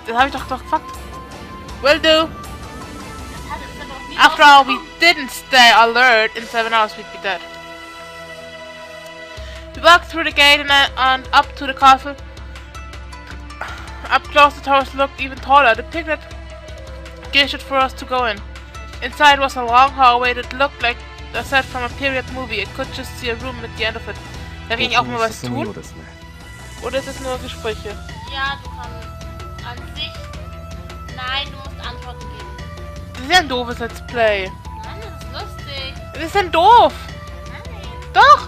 Das habe ich doch gefragt. Will do. After all, we didn't stay alert. In 7 hours, we'd be dead. We walked through the gate and up to the castle. Up close, the towers looked even taller. The piglet gestured for us to go in. Inside was a long hallway that looked like a set from a period movie. I could just see a room at the end of it. Darf ich auch mal was tun? Oder ist es nur Gespräche? Ja, du kannst an sich... Nein, du musst Antworten geben. Das ist ja ein doofes Let's Play. Nein, das ist lustig. Das ist denn doof? Nein. Doch!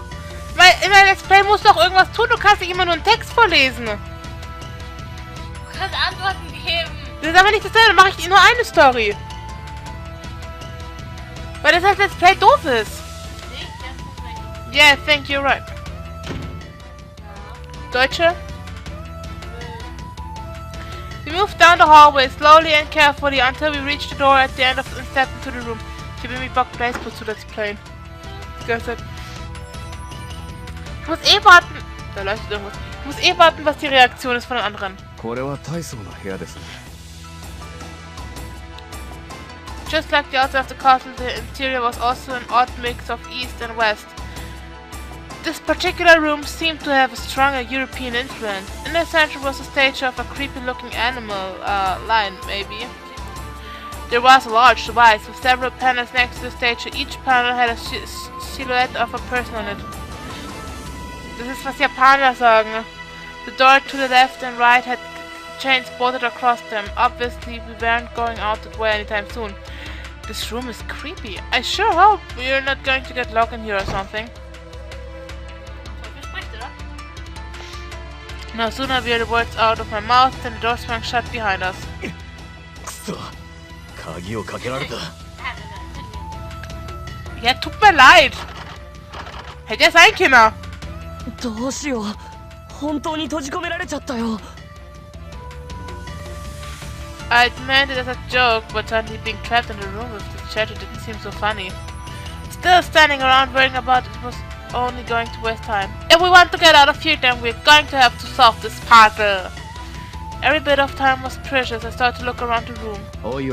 Weil in einem Let's Play musst du auch irgendwas tun. Du kannst nicht immer nur einen Text vorlesen. Du kannst Antworten geben. Das ist aber nicht dasselbe. Dann mache ich nur eine Story. Weil das als Let's Play doof ist. Yeah, I think you're right. Deutsche? We moved down the hallway slowly and carefully until we reached the door at the end of and stepped into the room. Ich habe irgendwie Bock, Baseball zu Let's Playen. Ich muss eh warten. Da leuchtet irgendwas. Ich muss eh warten, was die Reaktion ist von den anderen. Just like the outside of the castle, the interior was also an odd mix of east and west. This particular room seemed to have a stronger European influence. In the center was a statue of a creepy-looking animal, lion, maybe. There was a large device with several panels next to the statue. Each panel had a silhouette of a person on it. Das ist, was Japaner sagen. The door to the left and right had chains bolted across them. Obviously, we weren't going out that way anytime soon. This room is creepy. I sure hope we're not going to get locked in here or something. No sooner were the words out of my mouth than the door swung shut behind us. Ja, tut mir leid. Hätte ja sein können. I meant it as a joke, but suddenly being trapped in the room with the statue didn't seem so funny. Still standing around worrying about it was only going to waste time. If we want to get out of here, then we're going to have to solve this puzzle. Every bit of time was precious. I started to look around the room. Oi,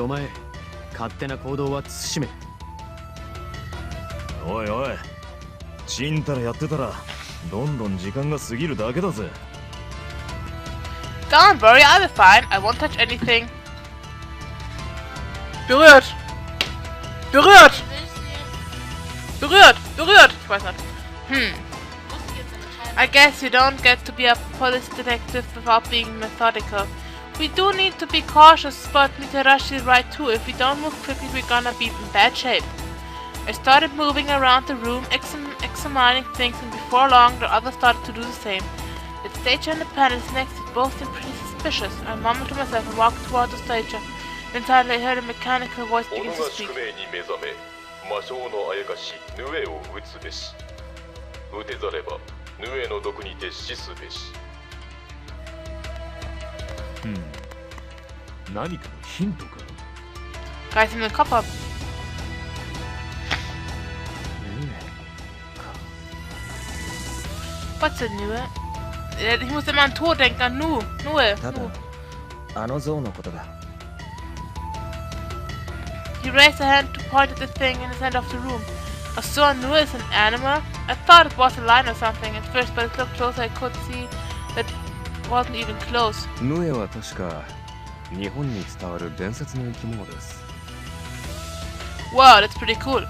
don't worry, I'll be fine. I won't touch anything. Berührt! Berührt! Berührt! Berührt! Ich weiß nicht. I guess you don't get to be a police detective without being methodical. We do need to be cautious, but Mitarashi is right too. If we don't move quickly, we're gonna be in bad shape. I started moving around the room, examining things, and before long, the others started to do the same. The statue and the panels next to it both seemed pretty suspicious. I mumbled to myself and walked toward the statue. Then suddenly I heard a mechanical voice begin to speak. Reiß ihm den Kopf ab. What's a Nue? Ich muss immer an Tod denken, an Nue. He raised a hand to point at the thing in the center of the room. A swan Nue is an animal? I thought it was a lion or something at first, but it looked closer I could see that it wasn't even close. Wow, that's pretty cool.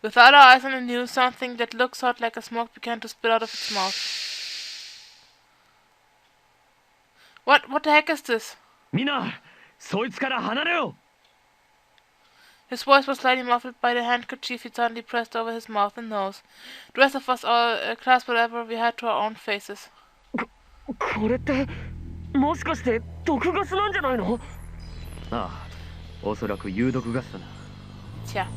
Without our eyes on the news, something that looks hot like a smoke began to spill out of its mouth. What the heck is this? His voice was slightly muffled by the handkerchief he suddenly pressed over his mouth and nose. The rest of us all clasped whatever we had to our own faces. Tja.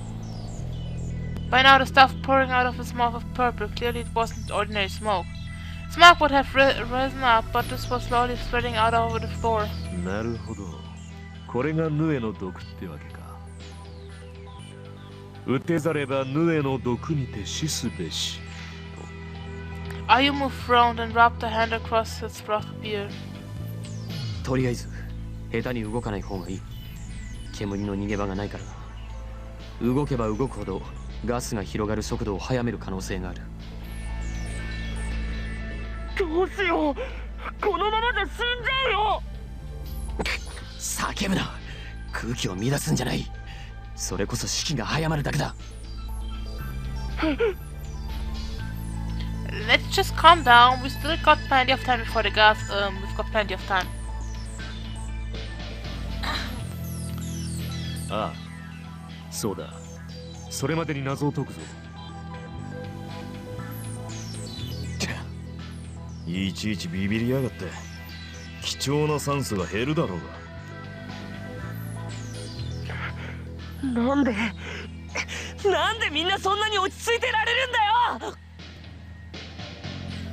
By now the stuff pouring out of his mouth was purple. Clearly it wasn't ordinary smoke. Smoke would have risen up, but this was slowly spreading out over the floor. Ayumu frowned and rubbed a hand across his rough beard. とりあえず下手に動かない方がいい。煙の逃げ場がないからな。動けば動くほどガスが広がる速度を速める可能性がある。どうしよう、このままじゃ死んじゃうよ。叫ぶな。空気を乱すんじゃない。それこそ士気が早まるだけだ。Let's just calm down. We still got plenty of time before the gas. We've got plenty of time. ああ、そうだ。それまでに謎を解くぞ。いちいちビビりやがって。貴重な酸素が減るだろうが。なんでみんなそんなに落ち着いてられるんだよ。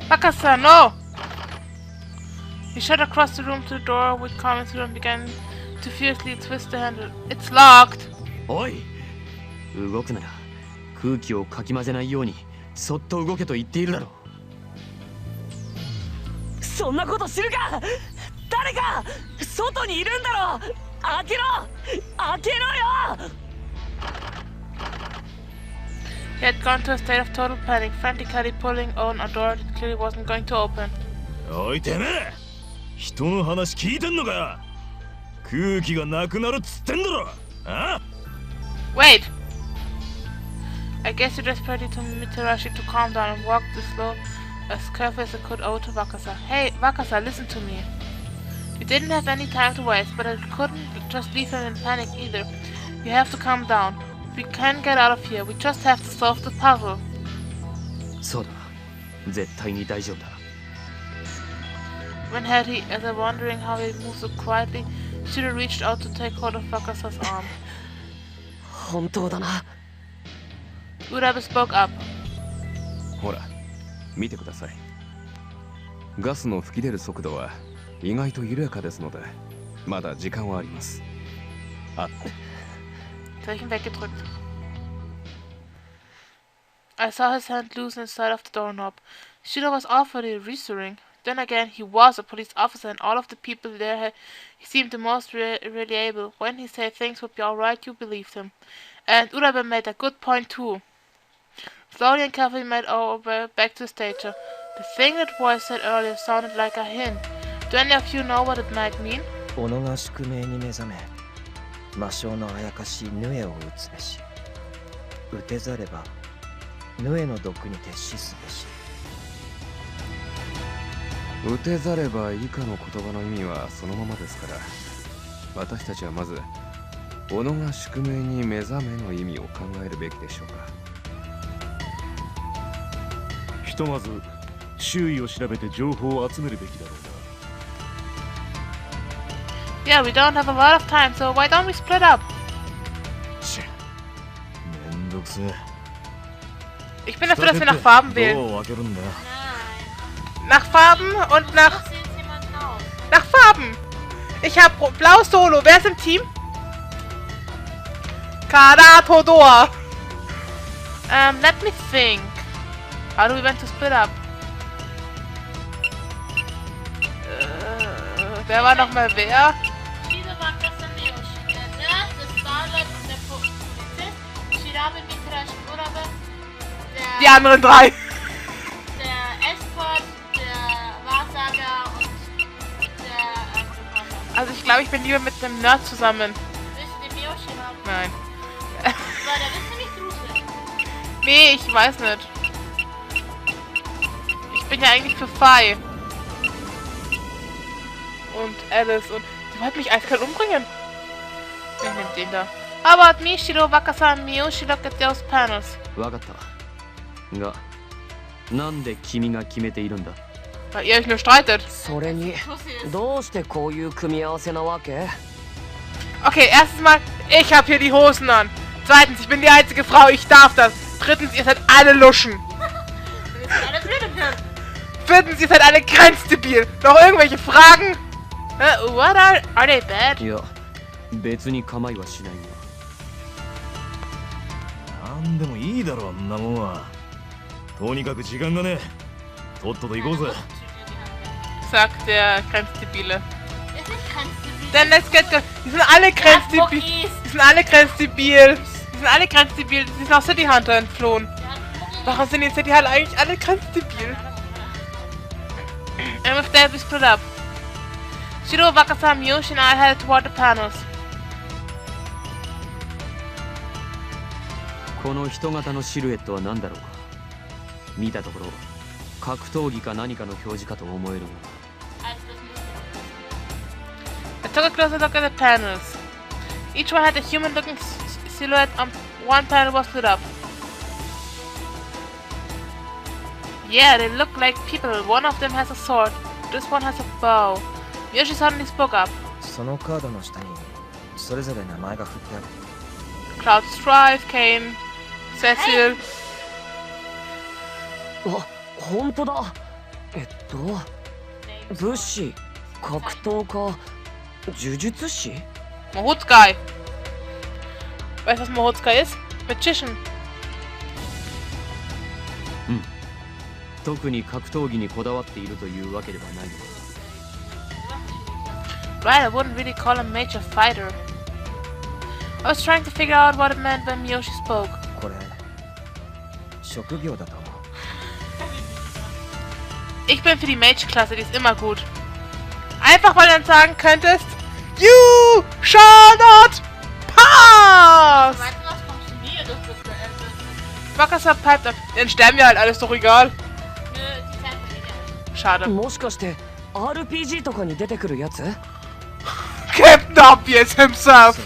Wakasa, no! He shot across the room to the door, which coming through and began to fiercely twist the handle. It's locked! おい、動くなら空気をかき混ぜないようにそっと動けと言っているだろう。そんなこと知るか。誰か外にいるんだろ。開けろよ。He had gone to a state of total panic, frantically pulling on a door that clearly wasn't going to open. おいてめえ、人の話聞いてんのか。空気がなくなるっつってんだろ。あ Wait! I guess you're just ready to Mitarashi to calm down and walk as slow, as carefully as I could over to Wakasa. Hey, Wakasa, listen to me. We didn't have any time to waste, but I couldn't just leave him in panic either. You have to calm down. We can get out of here. We just have to solve the puzzle. そうだ、絶対に大丈夫だ。When had he, as I'm wondering how he moved so quietly, should have reached out to take hold of Wakasa's arm. 本当だな。Urabe spoke up. ほら、見てください。ガスの吹き出る速度は意外と緩やかですので、まだ時間はあります。あ、Zeichen weggedrückt. I saw his hand loosen inside of the doorknob. Shiro was awfully reassuring. Then again, he was a police officer, and all of the people there he seemed the most reliable. When he said things would be alright, you believed him. And Urabe made a good point too. Slowly and carefully made our way back to the stage. The thing that boy said earlier sounded like a hint. Do any of you know what it might mean? 己が宿命に目覚め、魔性のあやかしヌエを打つべし。打てざればヌエの毒に徹しすべし。打てざれば以下の言葉の意味はそのままですから、私たちはまず己が宿命に目覚めの意味を考えるべきでしょうか。ひとまず周囲を調べて情報を集めるべきだろうな。Yeah, we don't have a lot of time, so why don't we split up? めんどくせえ。Ich bin dafür, dass wir nach Farben wählen. どう分けるんだよ。 Nach Farben und nach Farben. Ich habe blau Solo. Wer ist im Team? Karatodor. Let me think. How do we want to split up? Wer war noch mal wer? Die anderen drei. Der Escort, der Wahrsager und der Also ich glaube, ich bin lieber mit dem Nerd zusammen. willst du den Miyoshi haben? Nein. Weil der willst du nicht gruseln. Nee, ich weiß nicht. Ich bin ja eigentlich für Fai. Und Alice und... Die wollten mich eiskalt umbringen. Ich nehm den da. How about me, Shiro, Wakasa, and Miyoshi look at those panels? わかった。が、なんで君が決めているんだ？ Weil ihr euch nur streitet. それにどうしてこういう組み合わせなわけ？ Okay, erstens mal, ich habe hier die Hosen an. Zweitens, ich bin die einzige Frau, ich darf das. Drittens, ihr seid alle Luschen. Wir sind alle blöd im Hirn. Viertens, ihr seid alle grenzdebil. Noch irgendwelche Fragen? What are they bad? いや、別に構いはしないが。なんでもいいだろ、あんなもんは。とにかく時間がねえ。とっとと行こうぜ。 sagt der Grenzdebile. Das ist grenzdebil. Then let's get go. Die sind alle grenzdebil. Muckis. Die sind alle grenzdebil. Die sind alle grenzdebil. Die sind aus City Hunter entflohen. Warum sind die in City Hunter eigentlich alle grenzdebil? And with that we split up. Shiro, Wakasa, Miyoshi and I headed toward the panels. この人型のシルエットは何だろうか。見たところ格闘技か何かの表示かと思えるが。 I took a closer look at the panels. Each one had a human-looking silhouette. One panel was lit up. Yeah, they look like people. One of them has a sword. This one has a bow. Yoshi suddenly spoke up. そのカードの下にそれぞれ名前が振ってある。 Cloud Strife, Kane, Cecil. あ、本当だ。武士、格闘家、呪術師。 Mohutsukai. Weißt du, was Mohutsukai ist? Magician. 特に格闘技にこだわっているというわけではないのだ。 Right, I wouldn't really call him mage or fighter. I was trying to figure out what it meant when Miyoshi spoke. これ職業だと思う。 Ich bin für die Mage-Klasse, die ist immer gut. Einfach weil du dann sagen könntest, You shall not pass! Meinst du, was kommst du mir durch das Ende? Wakasa piped up. Dann sterben wir halt, alles doch egal. Nö, die Zeit vergeht ja. Schade. もしかして RPG とかに出てくるやつ？ Captain Obvious himself!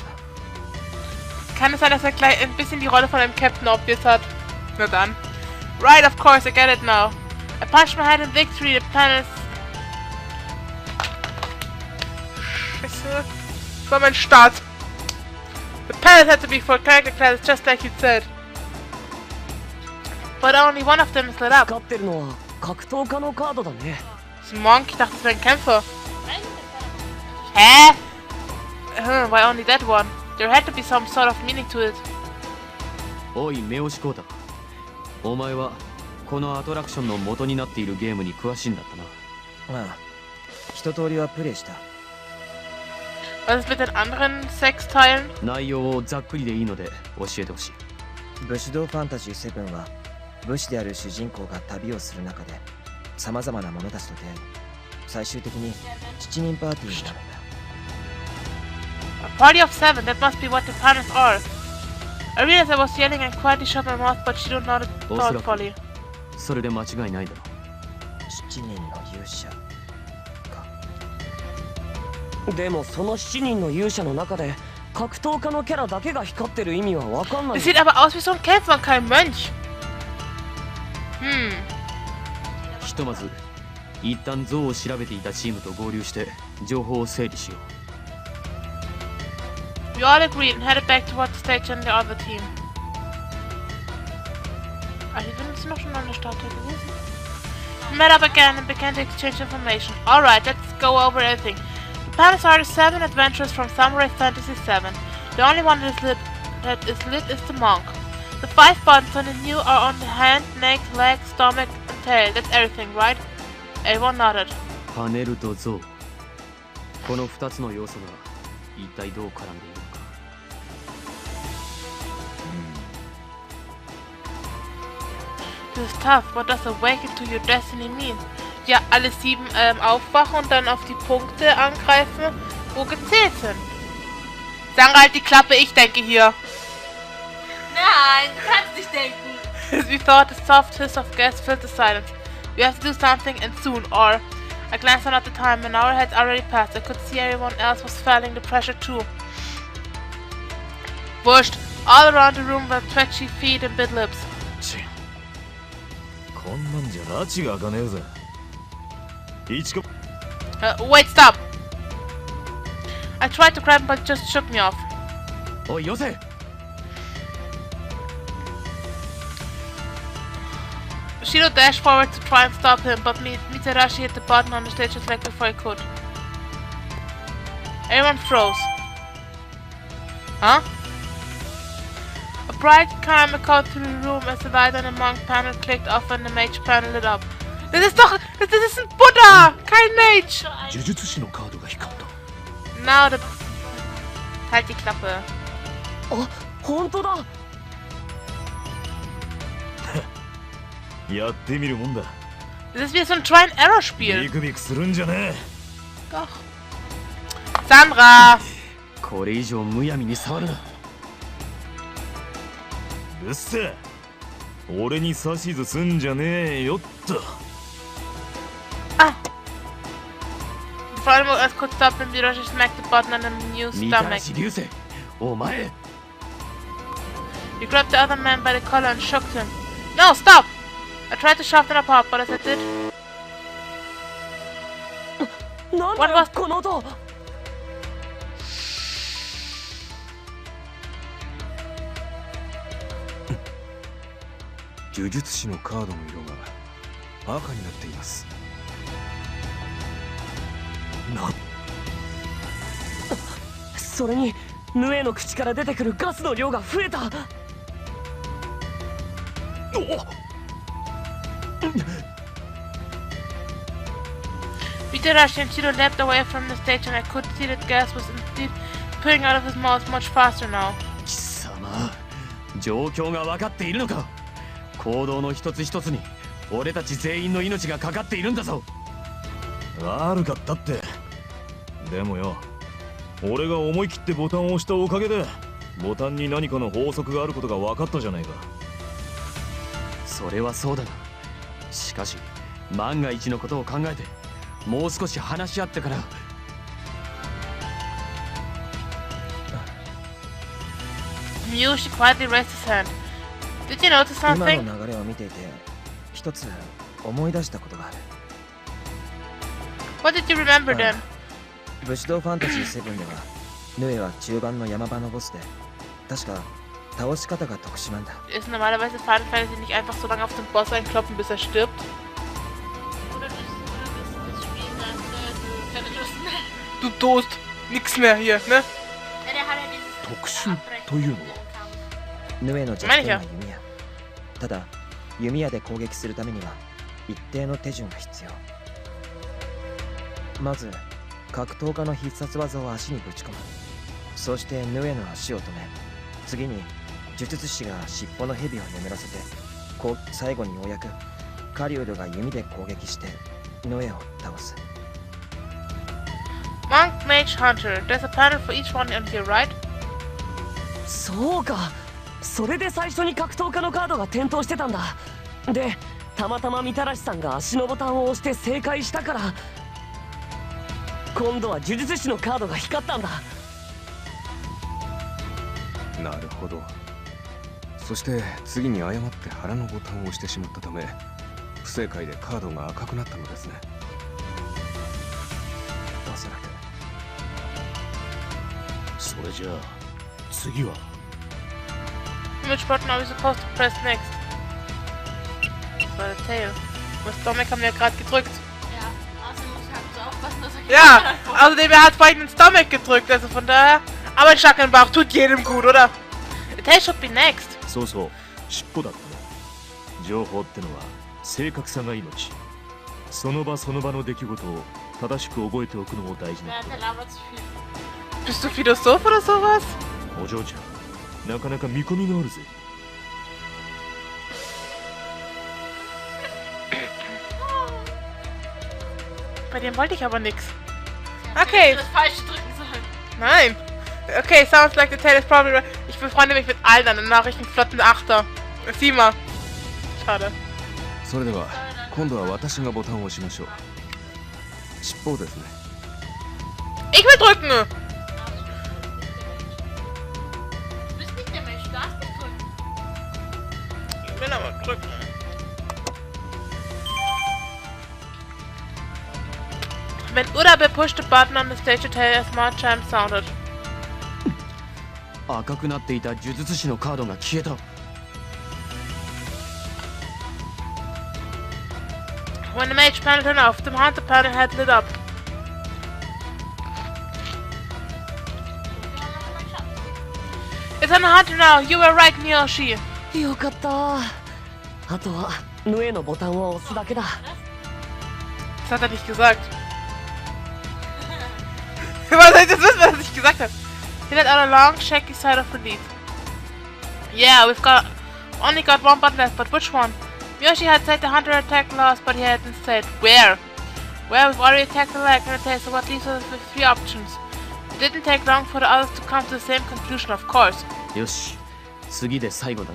Kann es sein, dass er gleich ein bisschen die Rolle von einem Captain Obvious hat? Na dann. Right, of course, I get it now. I punched my head in victory, the panels... Scheiße. Das war mein Start. The panels had to be for character classes, just like you said. But only one of them is lit up. 光ってるのは格闘家のカードだね。 Das ist ein Monk, ich dachte, das wäre ein Kämpfer. Nein, das war Hä? Why only that one? There had to be some sort of meaning to it. おい目押しコータ、お前はこのアトラクションの元になっているゲームに詳しいんだったな。ああ、一通りはプレイした。 Was ist mit den anderen Sexteilen? 内容をざっくりでいいので教えてほしい。武士道ファンタジー7は武士である主人公が旅をする中でさまざまな者たちと出会い、最終的に7人パーティーになるんだ。 A party of 7, that must be what the panels are. I realized I was yelling and quietly shut my mouth, but she nodded thoughtfully. それで間違いないだろ7人の勇者か。でもその7人の勇者の中で格闘家のキャラだけが光ってる意味はわかんない。 Das sieht aber aus wie so ein Kämpfer und kein Mönch. ひとまず一旦像を調べていたチームと合流して情報を整理しよう。 We all agreed and headed back towards the stage and the other team. Ah, hier sind noch schon an der Startseite gewesen. We met up again and began to exchange information. Alright, let's go over everything. The panels are the 7 adventurers from Samurai Fantasy 7. The only one that is lit is the monk. The 5 buttons on the new are on the hand, neck, leg, stomach, and tail. That's everything, right? Everyone nodded. パネルと像、この2つの要素が一体どう絡んでいるのか。 Das ist tough. What does awaken to your destiny mean? Ja, alle 7 aufwachen und dann auf die Punkte angreifen, wo gezählt sind. Sagen halt die Klappe, ich denke hier. Nein, du kannst nicht denken. As we thought, the soft hiss of gas filled the silence. We have to do something and soon, or... I glanced down at the time, an hour had already passed. I could see everyone else was feeling the pressure too. Wurscht. All around the room were twitchy feet and bit lips. こんなんじゃ拉致が開かねえぜ。一か Wait, stop! I tried to grab him, but he just shook me off. おいよせ。 Shiro dashed forward to try and stop him, but Mitarashi hit the button on the stage just like before he could. Everyone froze. Huh? A bright camera caught through the room as the light on the monk panel clicked off and the mage panel lit up. Das ist doch... Das ist ein Buddha! Kein Mage! 呪術師のカードが光った。 Now the... Halt die Klappe. あ、本当だ。やってみるもんだ。 Das ist wie so ein Try-and-Error-Spiel. ビクビクするんじゃね Doch. Sandra! これ以上むやみに触るな。え。うっせえ。俺に指図すんじゃねえよっと。 Ah! Vor allem als kurz stoppen, die Leute smacked the button on the new みたら stomach. し流星、お前。 You grabbed the other man by the collar and shook him. No, stop! I tried to shove them apart, but as I did... なんだ What よ was- この音。呪術師のカードの色が赤になっています。それにヌエの口から出てくるガスの量が増えた。 Peter rushed and Chiro leapt away from the stage and I could see that gas was indeed pouring out of his mouth much faster now. 貴様、状況が分かっているのか。行動の一つ一つに俺たち全員の命がかかっているんだぞ。悪かったって。でもよ、俺が思い切ってボタンを押したおかげでボタンに何かの法則があることが分かったじゃないか。それはそうだが、しかし万が一のことを考えてもう少し話し合ってから。 Mushi quietly raised his hand. Did you notice 今 something? の流れを見ていて一つ思い出したことがある。 What did you remember then? 武士道ファンタジー7ではヌエは中盤の山場のボスで確か倒し方が特殊なんだ。 Ist normalerweise Final Fantasy nicht einfach so lange auf den Boss einkloppen, bis er stirbt? Oder das Spiel sagt, du keine Lust mehr. Du Toast! Nix mehr hier, ne? Ja, der hat ja dieses 特殊というのは。ヌエの弱点は弓矢。ただ弓矢で攻撃するためには一定の手順が必要。まず格闘家の必殺技を足にぶち込む。そしてヌエの足を止め、次に呪術師が尻尾の蛇を眠らせて、最後にようやくカリュールが弓で攻撃してヌエを倒す。 Monk, Mage, Hunter. There's a panel for each one on your right. そうか、それで最初に格闘家のカードが点灯してたんだ。でたまたまみたらしさんが足のボタンを押して正解したから、今度は呪術師のカードが光ったんだ。なるほど。そして次に誤って腹のボタンを押してしまったため、不正解でカードが赤くなったのですね。おそらく。それじゃあ次は。 Which button are we supposed to press next? Das war der Tail. Das Stomach haben wir gerade gedrückt. Ja, außerdem muss ich halt so aufpassen, dass er Ja, außerdem er hat vorhin den Stomach gedrückt, also von daher. Aber ein Schlag im Bauch tut jedem gut, oder? The tail should be next. そうそう、尻尾だったね。情報ってのは正確さが命。その場その場の出来事を正しく覚えておくのも大事な Ja, こと der だ。 labert zu viel. Bist du Philosoph oder sowas? お嬢ちゃん、なかなか見込みがあるぜ。 Bei dem wollte ich aber nichts. Ja, Okay. hättest du das Falsche drücken sollen. Nein. Okay, sounds like the tail is probably right. Ich befreunde mich mit allen an den Nachrichten flotten Achter. Sieh mal. Schade. それでは今度は私がボタンを押しましょう。尻尾ですね。 Ich will drücken! Du bist nicht der Mensch, du darfst nicht drücken. Ich will aber drücken. When Urabe pushed the button on the stage, the tail, a smart chime sounded. 赤くなっていた呪術師のカードが消えた。 When the mage panel turned off, the hunter panel had lit up. It's on the hunter now. You were right, Miyoshi. よかった。あとはヌエのボタンを押すだけだ。Das hat er nicht gesagt. Was soll ich das wissen, was er nicht gesagt hat? He let out a long, shaky sigh of relief. Yeah, we've only got one button left, but which one? Yoshi had said the hunter attacked last, but he hadn't said where. Well, we've already attacked the leg, so what leaves us with 3 options. It didn't take long for the others to come to the same conclusion, of course. よし、次で最後だ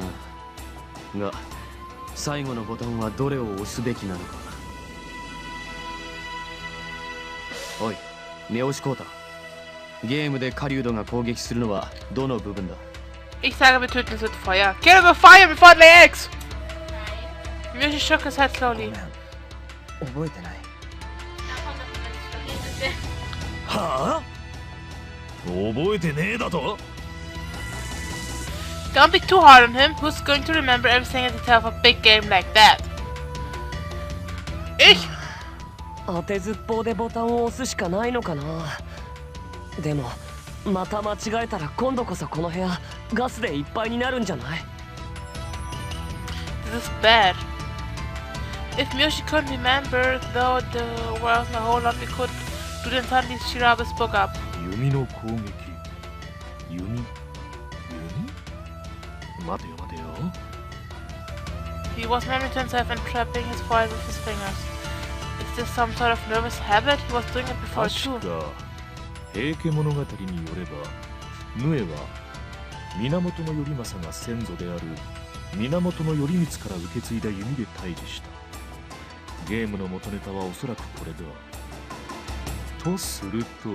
な。が、最後のボタンはどれを押すべきなのか。おい、目押しコータ。ゲームで狩人が攻撃するのはどの部分だ？ Ich sage, wir töten es mit Feuer. Kill him with fire before it lay eggs! Yoshi shook his head slowly. 覚えてない。はあ？覚えてねえだと？ Don't be too hard on him. Who's going to remember everything in detail of a big game like that? Ich! 当てずっぽうでボタンを押すしかないのかな。でもまた間違えたら今度こそこの部屋ガスでいっぱいになるんじゃない？ This is bad. If Yoshi couldn't remember, though there wasn't a whole lot we could do, then suddenly Shirabe spoke up. 弓の攻撃。弓？待てよ待てよ。 He was mumbling to himself and trapping his forehead with his fingers. Is this some sort of nervous habit? He was doing it before too. 確か平家物語によれば、ヌエは源頼政が先祖である源頼光から受け継いだ弓で退治した。ゲームの元ネタはおそらくこれだ。とすると、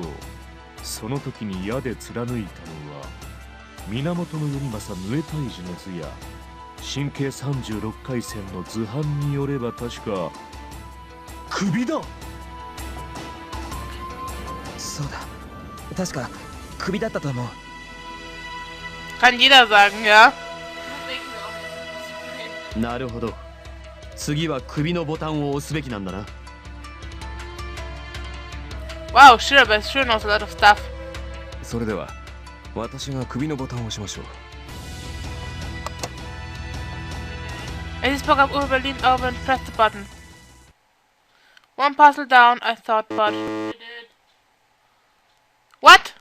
その時に矢で貫いたのは源頼政ヌエ退治の図や神経36回戦の図版によれば確か首だ。そうだ。確か首だったと思う。Kann jeder sagen, ja? なるほど。次は首のボタンを押すべきなんだな。Wow, Shirabe sure knows a lot of stuff. それでは私が首のボタンを押しましょう。 As he spoke up, Ube leaned over and pressed the button. One puzzle down, I thought, but... What?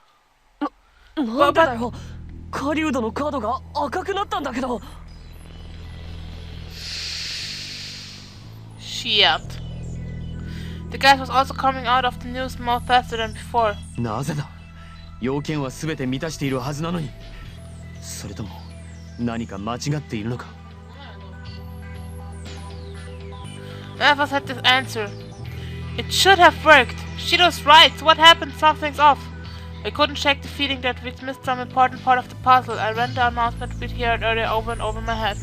なんでだよ。狩人のカードが赤くなったんだけど。Shit. The gas was also coming out of the news more faster than before. なぜだ？要件は全て満たしているはずなのに。それとも何か間違っているのか？ None of us had this answer. It should have worked. Shido's right. So what happened? Something's off. I couldn't shake the feeling that we'd missed some important part of the puzzle. I ran the announcement we'd heard earlier over and over in my head.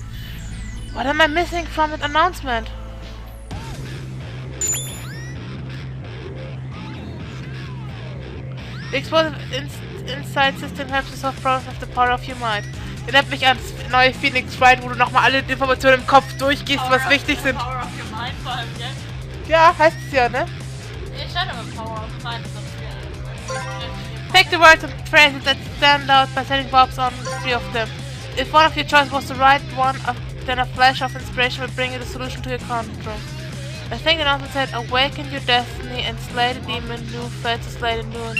What am I missing from that announcement? The explosive inside system helps you solve problems with the power of your mind. Erinnert mich an das neue Phoenix Wright, wo du nochmal alle Informationen im Kopf durchgehst, was wichtig sind. Power of your mind vor allem, gell? Ja, heißt es ja, ne? Ich stand aber Power of mind, so Pick the words and phrases that stand out by setting verbs on 3 of them. If one of your choices was the right one, then a flash of inspiration will bring you the solution to your conundrum. I think it also said, awaken your destiny and slay the demon who failed to slay the noon.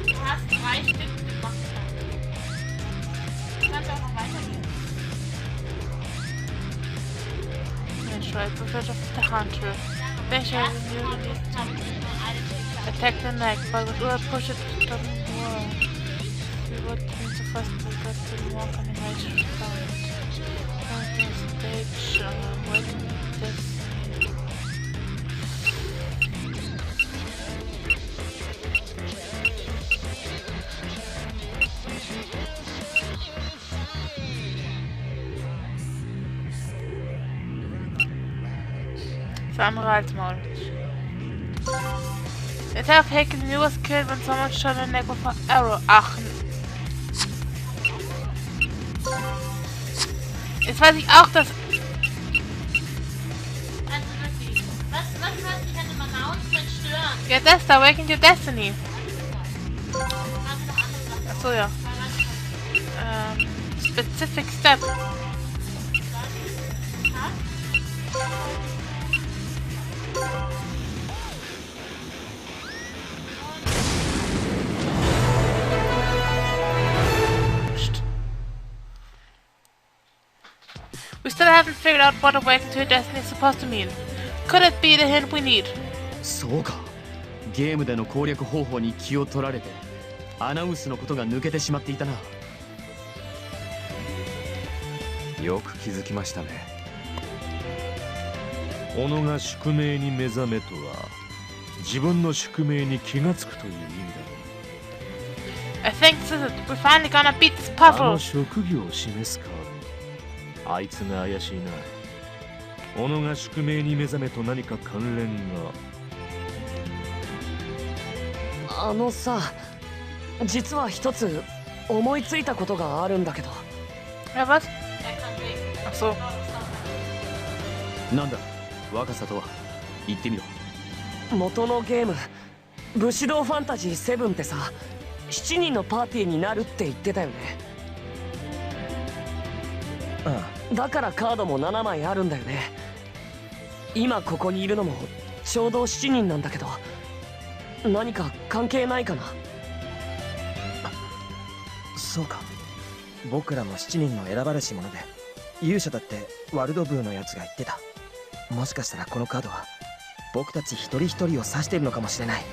Du hast 3 Stück gemacht. Du kannst auch noch weitergehen. That's right, Professor of the Hunter. Special immunity. Attack the neck, but with Ura push it doesn't work. We would need to first got to walk on the right front. Stage, waiting this. Andere als Maul. The attack of Haken knew was killed when someone shot in the neck with an arrow. Ach. Jetzt weiß ich auch, dass... Also wirklich, was dich an dem Announcement stören? Ja, das da, Awaken Your Destiny. Achso, ja. Specific step. We still haven't figured out what awakening to your destiny is supposed to mean. Could it be the hint we need? そうか。ゲームでの攻略方法に気を取られてアナウンスのことが抜けてしまっていたな。よく気づきましたね。己が宿命に目覚めとは自分の宿命に気がつくという意味だろう。 I think this is it. We're finally gonna beat this あ puzzle. の職業を示すカード、あいつが怪しいな。己が宿命に目覚めと何か関連が。あのさ、実は一つ思いついたことがあるんだけど。Ja, was? Achso. なんだ若さとは。言ってみろ。元のゲーム武士道ファンタジー7ってさ、7人のパーティーになるって言ってたよね。だからカードも7枚あるんだよね。今ここにいるのもちょうど7人なんだけど、何か関係ないかな。そうか。僕らも7人の選ばれし者で勇者だってワルドブーのやつが言ってた。もしかしたらこのカードは僕たち一人一人を指しているのかもしれない。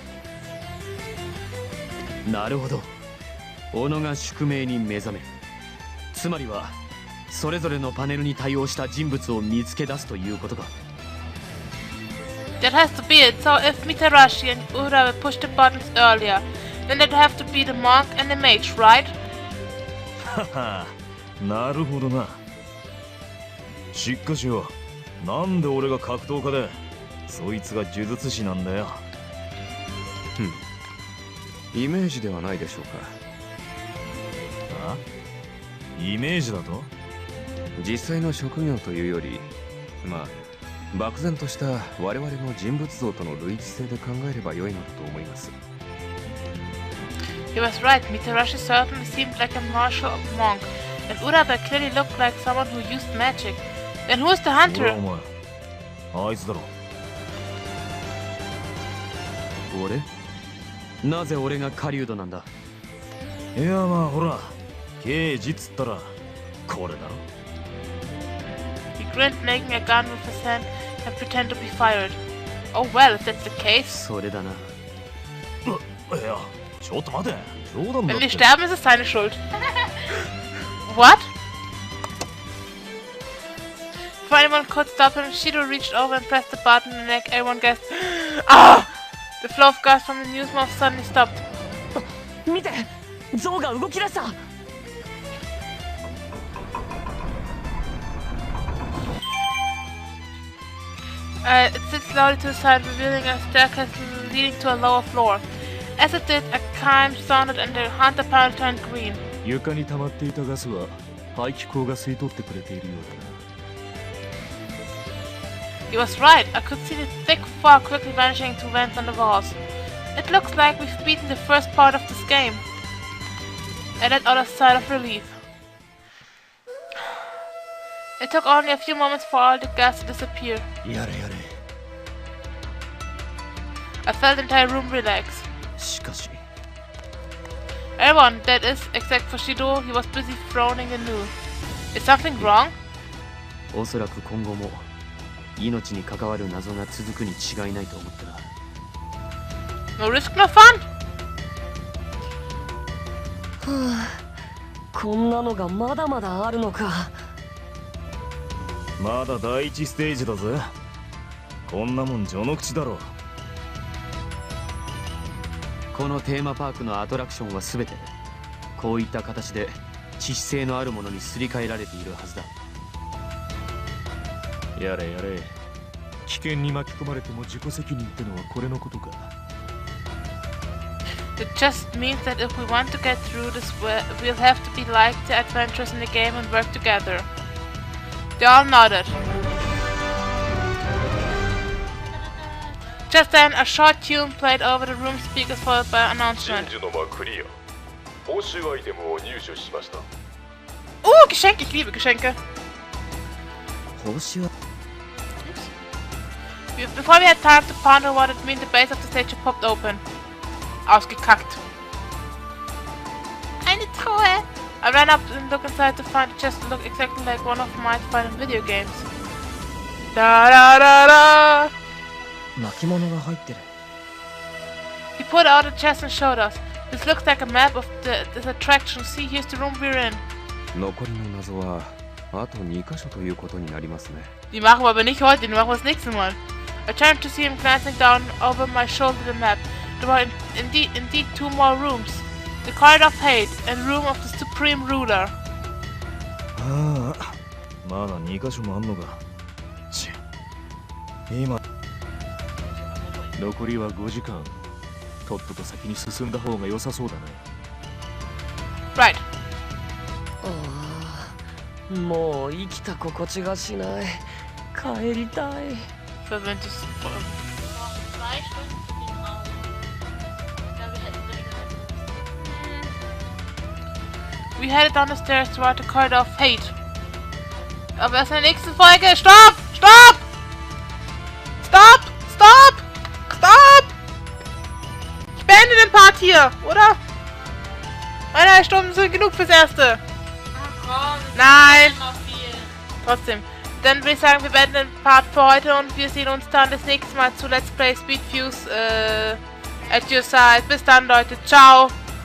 なるほど。己が宿命に目覚める。つまりはそれぞれのパネルに対応した人物を見つけ出すということか。That has to be it. So if Mitarashi and Urabe pushed the buttons earlier, then they'd have to be the monk and the mage, right? はは、なるほどな。しかしよ、なんで俺が格闘家でそいつが呪術師なんだよ。イメージではないでしょうか。あ？イメージだと？実際の職業というより、まあ漠然とした我々の人物像との類似性で考えれば良いのだと思います。He was right. Mitarashi certainly seemed like a martial monk, and Urabe clearly looked like someone who used magic. Then who's the ほら hunter? お前、あいつだろ。俺？なぜ俺が狩人なんだ？いやまあほら、刑事っつったらこれだろ。He grinned, making a gun with his hand and pretended to be fired. Oh well, if that's the case. それだな。いや、ちょっと待て。冗談だ Wenn って。 wir sterben, ist es seine Schuld. What? Before anyone could stop him, Shido reached over and pressed the button and like everyone guessed. Ah! The flow of gas from the news mouth suddenly stopped. 見て、象が動き出した。It slid slowly to the side, revealing a staircase leading to a lower floor. As it did, a chime sounded and the hunter panel turned green. 床に溜まっていたガスは排気口が吸い取ってくれているようだな。He was right. I could see the thick fog quickly vanishing into vents on the walls. It looks like we've beaten the first part of this game. I let out a sigh of relief. It took only a few moments for all the gas to disappear. やれやれ。 I felt the entire room relax. しかし Everyone, that is, except for Shido, he was busy frowning anew. Is something wrong? おそらく今後も命に関わる謎が続くに違いないと思ったな。 No risk, no fun? はあ、こんなのがまだまだあるのか。まだ第一ステージだぜ。こんなもん序の口だろ。このテーマパークのアトラクションは全てこういった形で致死性のあるものにすり替えられているはずだ。やれやれ。危険に巻き込まれても自己責任ってのはこれのことか。 It just means that if we want to get through this, we'll have to be like the adventurers in the game and work together. They all nodded. Just then, a short tune played over the room speakers followed by an announcement. 真珠の間クリア報酬アイテムを入手しました Geschenke, ich liebe Geschenke. 報酬は Before we had time to ponder what it meant, the base of the statue popped open. Ausgekackt. Eine Truhe! I ran up and looked inside to find a chest that looked exactly like one of my fighting video games. Da da da da! 巻物が入ってる He pulled out a chest and showed us. This looks like a map of this attraction. See, here's the room we're in. 残りの謎はあと2箇所ということになりますね Die machen wir aber nicht heute, die machen wir das nächste Mal. I turned to see him glancing down over my shoulder at the map. There were indeed 2 more rooms. The Corridor of Hate and Room of the Supreme Ruler. ああまだ2箇所もあんのかち今残りは5時間とっとと先に進んだ方が良さそうだね Right. ああもう生きた心地がしない帰りたい Verwöhntes Wir brauchen 2 Stunden für den Raum. Ich glaube, wir hätten so schnell. We headed down the stairs toward the Corridor of Hate. Aber erst in der nächsten Folge. Stopp! Stopp! Stopp! Stopp! Stopp! Ich beende den Part hier, oder? 1,5 Stunden sind genug fürs Erste. Ach komm, Nein! noch viel. Trotzdem. Dann würde ich sagen, wir beenden den Part für heute und wir sehen uns dann das nächste Mal zu Let's Play Speed Fuse at your side. Bis dann, Leute. Ciao!